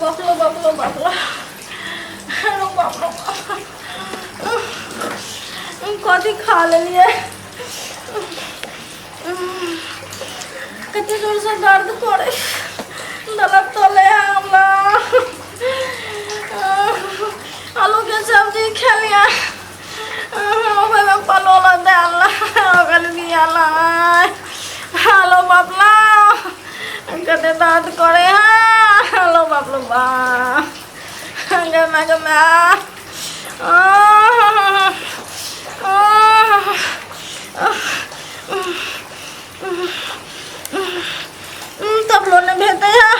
बकलो बकलो बकलो बकलो कथी खा लेलिए कितने जोर से दर्द करे दलक तले हमला आलू के सब्जी खा लिया पलोला डाला दियाला हेलो बापला कते दर्द करे हेलो बापलो बा गमा गमा तब लोग ने भेजते हैं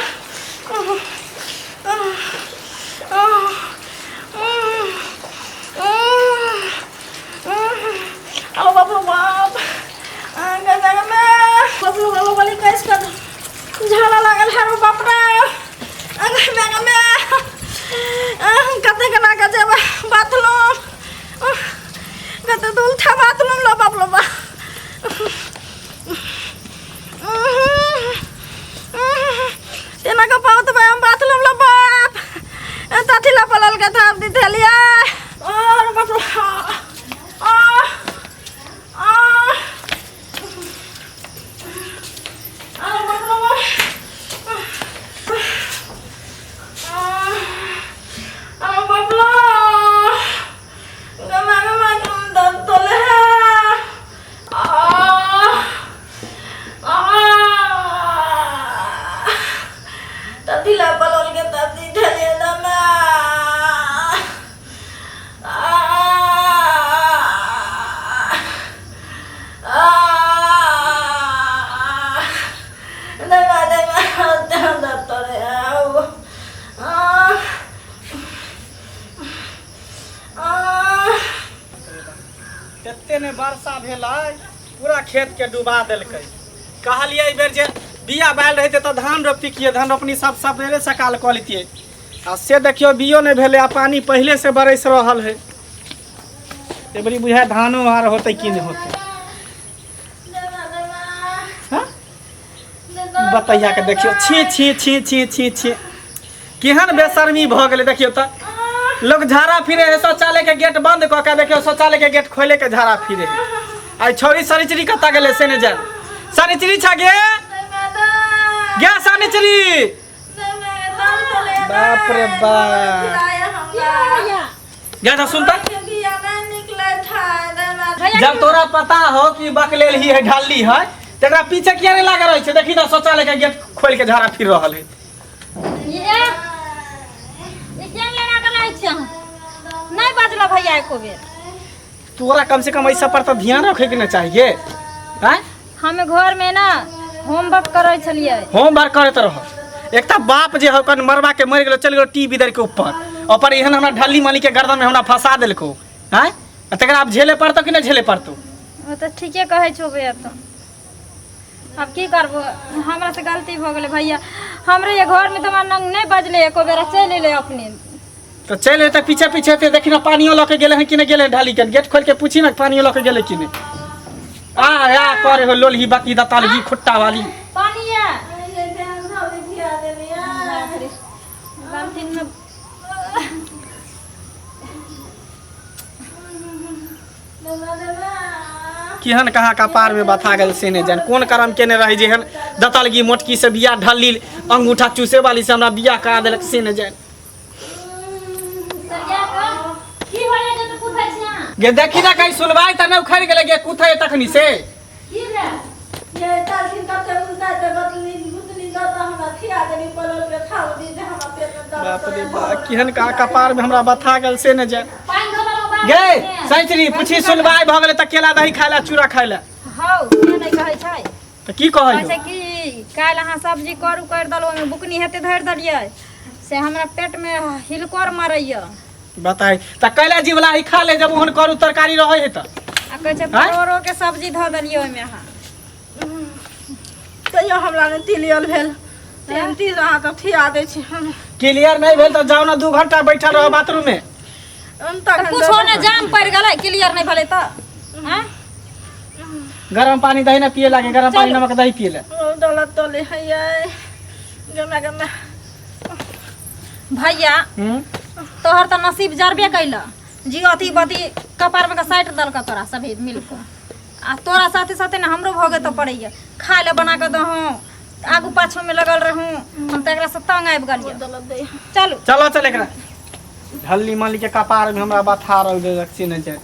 हेलो बाप लो बाप बाप लो वाली कैसे कर झाला लागल है रो बाप रे कते कना का जब बाथरूम कते दूल था बाथरूम लो बाप लो बा तेना का पावत बा हम बाथरूम लो बाप ताथिला पलल के थाप दी थलिया और बाप लो ने वर्षा भेल पूरा खेत के डुबा दिल्क कहलिए बेर जे बिया बाल रहे तो धान रोपिए धान रोपनी सब सवेरे सकाल कऽ लेतिए आ से देखियो बियो नहीं भेले आ पानी पहले से बरस रहल है बड़ी बुझा धानो आर होते कि नहीं होते बतैया के देखियो छी छी छी छी छी छी केहन बेशर्मी भ गेले देखियो त लोग झाड़ा फिरे है शौचालय के गेट बंद कऽ के देखियो शौचालय के गेट खोले के झाड़ा फिरे आई छोरी सनिचरी कता गेले से ने जान सनिचरी छ गे गे सनिचरी बाप रे बाप गे सुनता जब तोरा पता हो कि बकलेल ही है ढाली है तेरा पीछे किया नहीं लगा रही है देखी ना शौचालय के गेट खोल के झाड़ा फिर रहा है नहीं बजलो भैया एको बेर तोरा कम से कम ऐसा पर तो ध्यान रखे के ना चाहिए हैं हम घर में ना होमवर्क करे छलिए होमवर्क करत रह एक त बाप जे होकन मरवा के मर गेलो चल गेलो टीवी दर के ऊपर एहन हमरा ढाली माली के गर्दन में हमरा फंसा देलको हैं तकरा अब झेले पड़तो कि नहीं झेले पड़तो वो तो ठीके कहे छो बे तो अब की करबो हमरा से गलती भ गेले भैया हमरे ये घर में तो नंग नहीं बजले एको बेरा चल ले अपने तो चले तो पीछे पीछे थे देखी ना पानियो लके गेले हैं कि नहीं गेले ढाली के गेट खोल के पूछी ना पानियो लके गेले कि नहीं आ करे हो लोलही बाकी दताल ही खुट्टा वाली पानी है केहन कहाँ का पार में बता गल से ने जान कौन करम केने रही जेहन दतलगी मोटकी से बिया ढाली अंगूठा चूसे वाली से हमरा बिया करा देलक से ने जान गे देखी ना कहीं सुनवाई त न उखड़ गेले गे कुथे तखनी से की रे ये तालकिन कते उल्टा दे बदली बुतली दादा हमरा खिया देनी पलल के खाव दी जे हमरा पेट में दर्द बाप रे बा केहन का कपार में हमरा बता गल से ने जान गे सैचरी पूछी सुनवाई भ गेले त केला दही खाइला चूड़ा खाइला हां से नहीं कहै छै त की कहै ऐसे कि काल अहाँ सब्जी करू कर दलो में बुकनी हेते धर दलिए से हमरा पेट में हिलकोर मारैया बताई त कैला जी वाला ही खा ले जब ओहन करू तरकारी रहै है त आ कहै छै परोरो के सब्जी ध दलिए ओय में अहाँ तैयो हमरा ने तिलियल भेल ती रहा त ठिया दे छी क्लियर नहीं भेल त जाओ ना 2 घंटा बैठा रहो बाथरूम में कुछो ने जाम पड़ गेलै क्लियर नहीं भेलै त हैं गरम पानी दही ना पिए लागे गरम पानी नमक दही पिए ले दौलत तोले है ये गमे गमे भैया तोहर तो नसीब जरबे कैला जी अथी बती कपार में का साइट दल का तोरा सभी मिलकर आ तोरा साथे साथे ना हमरो भोगे तो पड़ैया खाए ले बना के दहूँ आगू पाछू में लगल रहूँ हम तो एकरा से तंग आबि गेलियै चलू चलो चल एकरा ढल्ली माली के कपार में हमरा बथा रह दे रखी नहीं जाए